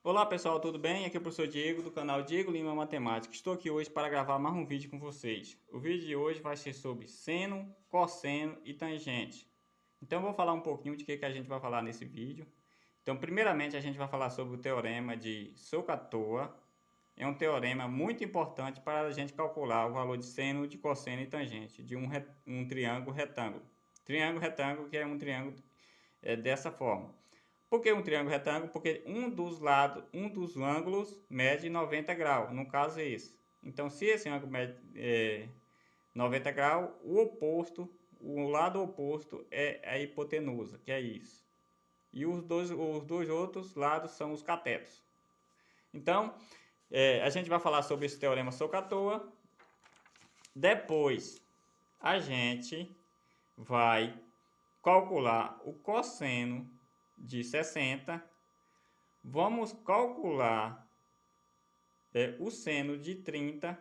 Olá pessoal, tudo bem? Aqui é o professor Diego do canal Diego Lima Matemática. Estou aqui hoje para gravar mais um vídeo com vocês. O vídeo de hoje vai ser sobre seno, cosseno e tangente. Então eu vou falar um pouquinho de que a gente vai falar nesse vídeo. Então primeiramente a gente vai falar sobre o teorema de SOHCAHTOA. É um teorema muito importante para a gente calcular o valor de seno, de cosseno e tangente de um triângulo retângulo. Triângulo retângulo que é um triângulo dessa forma. Por que um triângulo retângulo? Porque um dos lados, um dos ângulos mede 90 graus, no caso é esse. Então, se esse ângulo mede 90 graus, o lado oposto é a hipotenusa, que é isso. E os dois outros lados são os catetos. Então, a gente vai falar sobre esse teorema SOHCAHTOA. Depois, a gente vai calcular o cosseno de 60. Vamos calcular o seno de 30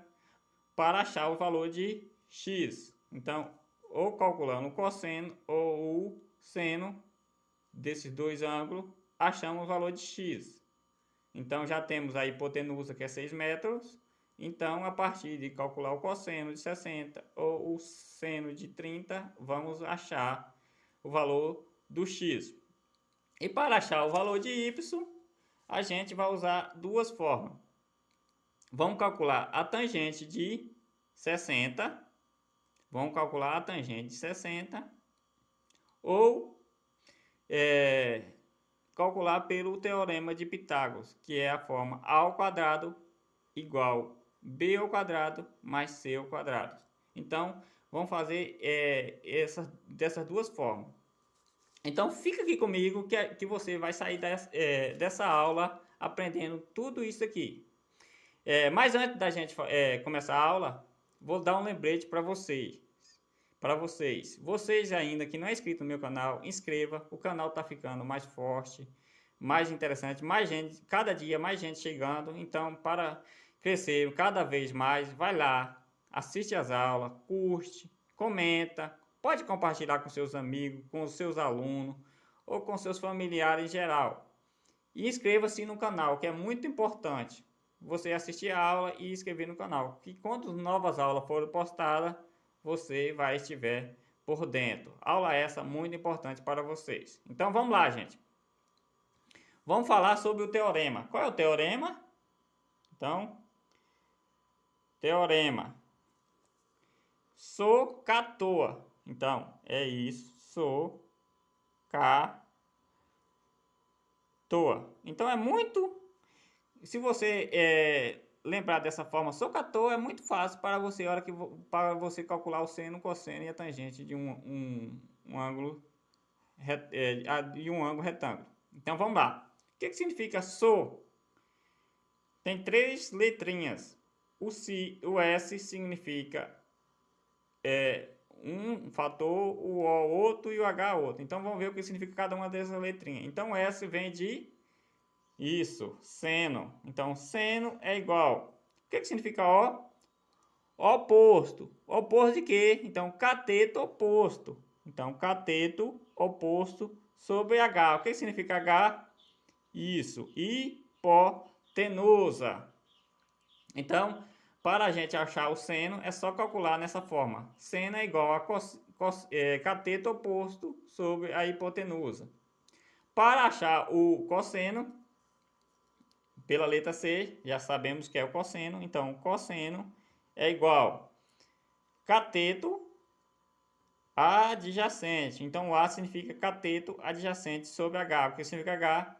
para achar o valor de x. Então, ou calculando o cosseno ou o seno desses dois ângulos, achamos o valor de x. Então, já temos a hipotenusa, que é 6 metros. Então, a partir de calcular o cosseno de 60 ou o seno de 30, vamos achar o valor do x. E para achar o valor de y, a gente vai usar duas formas. Vamos calcular a tangente de 60. Vamos calcular a tangente de 60. Ou calcular pelo teorema de Pitágoras, que é a forma a ao quadrado igual b ao quadrado mais c ao quadrado. Então, vamos fazer dessas duas formas. Então, fica aqui comigo que você vai sair dessa aula aprendendo tudo isso aqui. Mas antes da gente começar a aula, vou dar um lembrete para vocês. Vocês ainda que não é inscrito no meu canal, inscreva. O canal está ficando mais forte, mais interessante, mais gente, cada dia mais gente chegando. Então, para crescer cada vez mais, vai lá, assiste as aulas, curte, comenta, pode compartilhar com seus amigos, com os seus alunos ou com seus familiares em geral. E inscreva-se no canal, que é muito importante você assistir a aula e inscrever no canal, que quando novas aulas forem postadas, você vai estiver por dentro. Aula essa muito importante para vocês. Então vamos lá, gente. Vamos falar sobre o teorema. Qual é o teorema? Então, teorema SOHCAHTOA. Então, é isso, SOHCAHTOA. Então é muito. Se você lembrar dessa forma, SOHCAHTOA é muito fácil para você, para você calcular o seno, o cosseno e a tangente de um ângulo de um ângulo retângulo. Então vamos lá. O que significa SO? Tem três letrinhas. O S significa um fator, o O outro e o H outro. Então vamos ver o que significa cada uma dessas letrinhas. Então o S vem de isso, seno. Então seno é igual. O que significa O? Oposto. Oposto de quê? Então cateto oposto. Então cateto oposto sobre H. O que significa H? Isso, hipotenusa. Então, para a gente achar o seno, é só calcular nessa forma. Seno é igual a cateto oposto sobre a hipotenusa. Para achar o cosseno, pela letra C, já sabemos que é o cosseno. Então, cosseno é igual cateto adjacente. Então, o A significa cateto adjacente sobre H. O que significa H?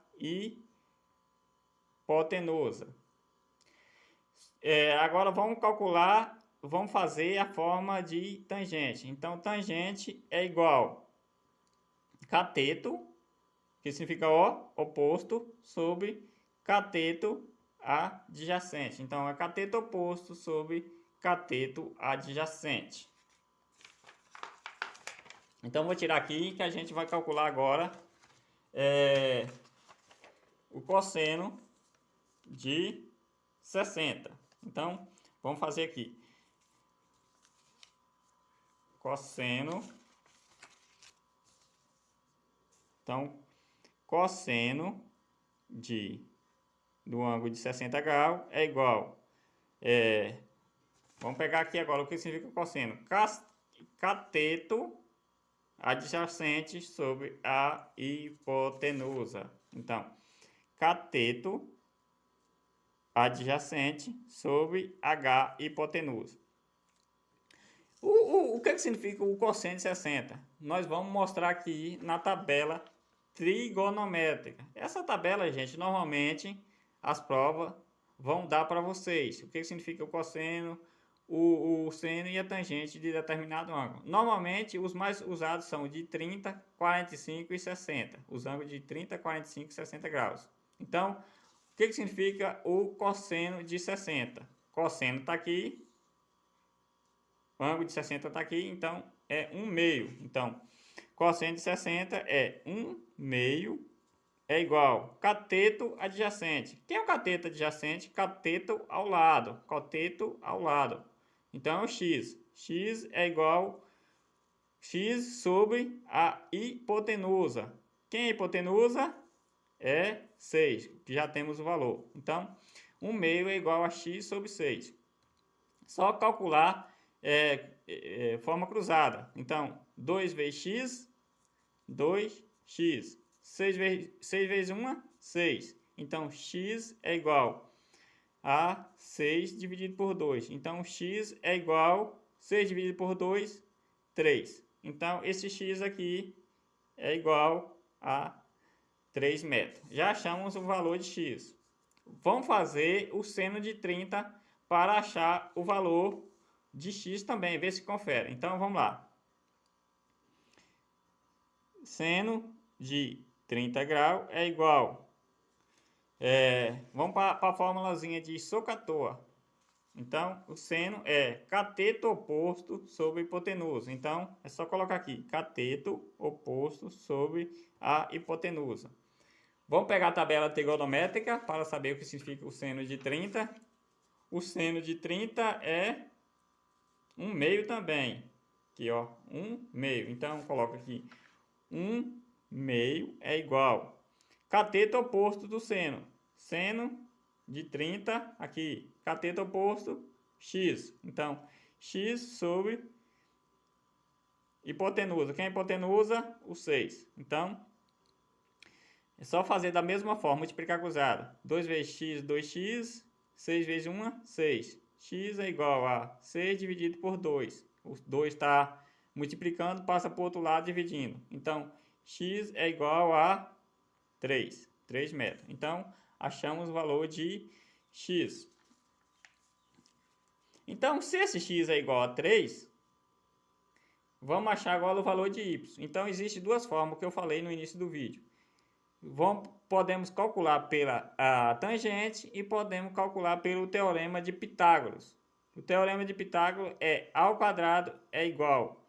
Hipotenusa. Agora vamos calcular, vamos fazer a forma de tangente. Então, tangente é igual cateto, que significa O, oposto, sobre cateto adjacente. Então, é cateto oposto sobre cateto adjacente. Então, vou tirar aqui que a gente vai calcular agora o cosseno de 60. Então, vamos fazer aqui. Cosseno. Então, cosseno de do ângulo de 60 graus é igual. Vamos pegar aqui agora o que significa o cosseno. Cateto adjacente sobre a hipotenusa. Então, cateto adjacente sobre H hipotenusa. O que significa o cosseno de 60? Nós vamos mostrar aqui na tabela trigonométrica. Essa tabela, gente, normalmente as provas vão dar para vocês. O que significa o cosseno, o seno e a tangente de determinado ângulo. Normalmente, os mais usados são de 30, 45 e 60. Os ângulos de 30, 45 e 60 graus. Então, o que significa o cosseno de 60? Cosseno está aqui. O ângulo de 60 está aqui, então é 1/2. Então, cosseno de 60 é 1/2 é igual cateto adjacente. Quem é o cateto adjacente? Cateto ao lado. Cateto ao lado. Então, é o x. X é igual x sobre a hipotenusa. Quem é a hipotenusa? É 6, que já temos o valor. Então, 1/2 é igual a x sobre 6. Só calcular forma cruzada. Então, 2 vezes x, 2x. 6 vezes 1, 6. Então, x é igual a 6 dividido por 2. Então, x é igual a 6 dividido por 2, 3. Então, esse x aqui é igual a 3 metros. Já achamos o valor de x. Vamos fazer o seno de 30 para achar o valor de x também, ver se confere. Então, vamos lá. Seno de 30 graus é igual. Vamos para a formulazinha de SOHCAHTOA. Então, o seno é cateto oposto sobre hipotenusa. Então, é só colocar aqui, cateto oposto sobre a hipotenusa. Vamos pegar a tabela trigonométrica para saber o que significa o seno de 30. O seno de 30 é 1/2 também. Aqui, ó, 1/2. Então, coloca aqui, 1/2 é igual. Cateto oposto do seno. Seno de 30, aqui, cateto oposto, x. Então, x sobre hipotenusa. Quem é hipotenusa? O 6. Então, é só fazer da mesma forma, multiplicar cruzada. 2 vezes x, 2x. 6 vezes 1, 6. X é igual a 6 dividido por 2. O 2 está multiplicando, passa para o outro lado dividindo. Então, x é igual a 3 metros. Então, achamos o valor de x. Então, se esse x é igual a 3, vamos achar agora o valor de y. Então, existem duas formas que eu falei no início do vídeo. Podemos calcular pela tangente e podemos calcular pelo teorema de Pitágoras. O teorema de Pitágoras é a ao quadrado é igual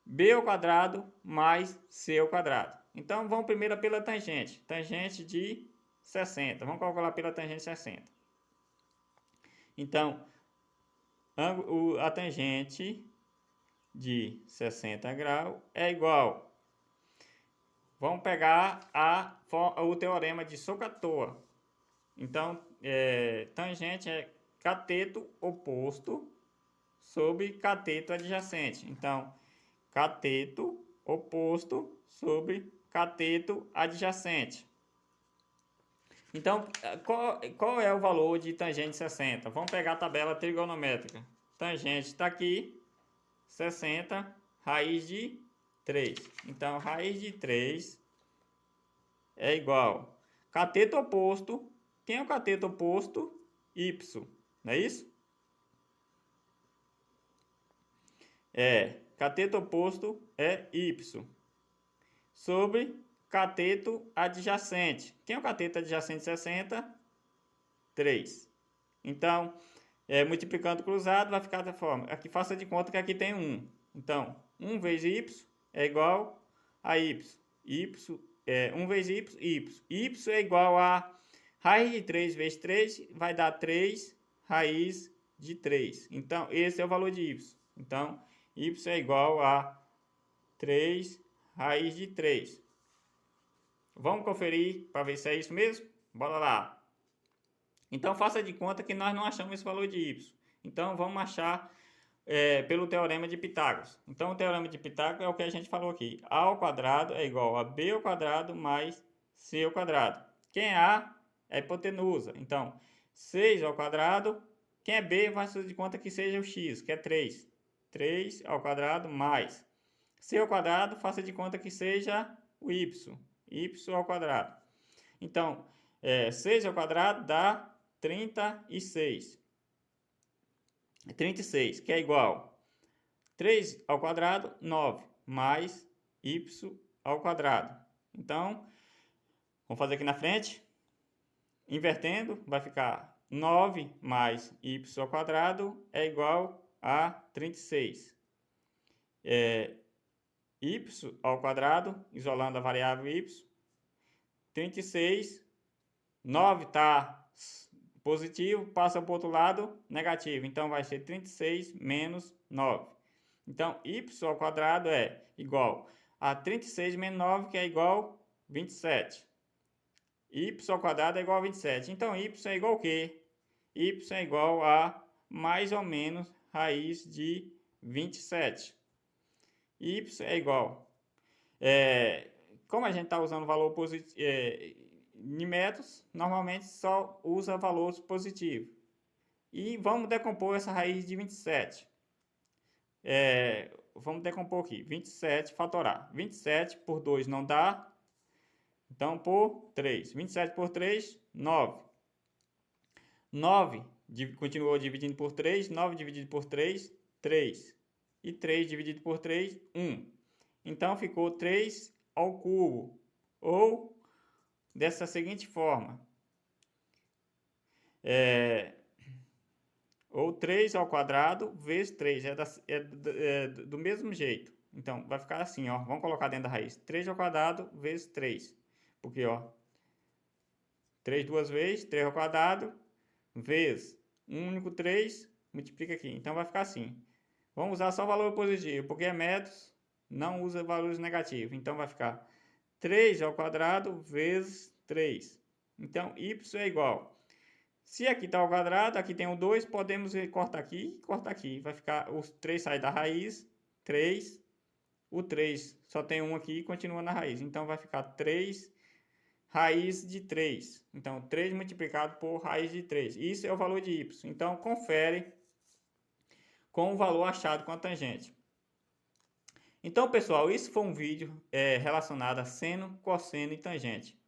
b ao quadrado mais c ao quadrado. Então, vamos primeiro pela tangente. Tangente de 60. Vamos calcular pela tangente de 60. Então, a tangente de 60 graus é igual. Vamos pegar o teorema de SOHCAHTOA. Então, tangente é cateto oposto sobre cateto adjacente. Então, cateto oposto sobre cateto adjacente. Então, qual é o valor de tangente de 60? Vamos pegar a tabela trigonométrica. Tangente está aqui, 60, raiz de 3. Então, raiz de 3 é igual. Cateto oposto. Quem é o cateto oposto? Y. Não é isso? Cateto oposto é Y. Sobre cateto adjacente. Quem é o cateto adjacente de 60? 3. Então, multiplicando cruzado, vai ficar da forma. Aqui faça de conta que aqui tem 1. Então, 1 vezes y é igual a y. 1 vezes y. Y é igual a raiz de 3 vezes 3, vai dar 3 raiz de 3. Então, esse é o valor de y. Então, y é igual a 3 raiz de 3. Vamos conferir para ver se é isso mesmo? Bora lá. Então, faça de conta que nós não achamos esse valor de y. Então, vamos achar pelo teorema de Pitágoras. Então, o teorema de Pitágoras é o que a gente falou aqui. A ao quadrado é igual a b ao quadrado mais c ao quadrado. Quem é a? É a hipotenusa. Então, 6 ao quadrado. Quem é b, faça de conta que seja o x, que é 3. 3 ao quadrado mais c ao quadrado, faça de conta que seja o y. Y ao quadrado. Então, 6 ao quadrado dá 36. 36, que é igual 3 ao quadrado, 9, mais y ao quadrado. Então, vamos fazer aqui na frente. Invertendo, vai ficar 9 mais y ao quadrado é igual a 36. Y ao quadrado, isolando a variável y, 36, 9 está positivo, passa para o outro lado, negativo. Então, vai ser 36 menos 9. Então, y ao quadrado é igual a 36 menos 9, que é igual a 27. Y ao quadrado é igual a 27. Então, y é igual a quê? Y é igual a mais ou menos raiz de 27. Y é igual. Como a gente está usando valor positivo em métodos, normalmente só usa valores positivos. E vamos decompor essa raiz de 27. Vamos decompor aqui. 27 fatorar. 27 por 2 não dá. Então, por 3. 27 por 3, 9. 9 continuou dividindo por 3. 9 dividido por 3, 3. E 3 dividido por 3, 1. Então, ficou 3 ao cubo. Ou dessa seguinte forma. Ou 3 ao quadrado vezes 3. Do mesmo jeito. Então, vai ficar assim, ó. Vamos colocar dentro da raiz. 3 ao quadrado vezes 3. Porque, ó. 3 duas vezes. 3 ao quadrado vezes um único 3. Multiplica aqui. Então, vai ficar assim. Vamos usar só valor positivo. Porque é métodos, não usa valores negativos. Então, vai ficar 3 ao quadrado vezes 3. Então, y é igual. Se aqui está ao quadrado, aqui tem o 2, podemos cortar aqui e cortar aqui. Vai ficar, os 3 sai da raiz, 3. O 3 só tem 1 aqui e continua na raiz. Então, vai ficar 3 raiz de 3. Então, 3 multiplicado por raiz de 3. Isso é o valor de y. Então, confere com o valor achado com a tangente. Então, pessoal, isso foi um vídeo relacionado a seno, cosseno e tangente.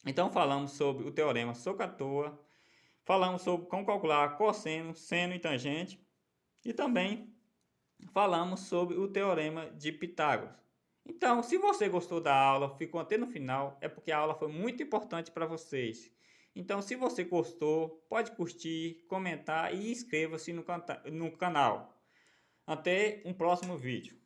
Então, falamos sobre o teorema SOHCAHTOA, falamos sobre como calcular cosseno, seno e tangente, e também falamos sobre o teorema de Pitágoras. Então, se você gostou da aula, ficou até no final, é porque a aula foi muito importante para vocês. Então, se você gostou, pode curtir, comentar e inscreva-se no canal. Até um próximo vídeo.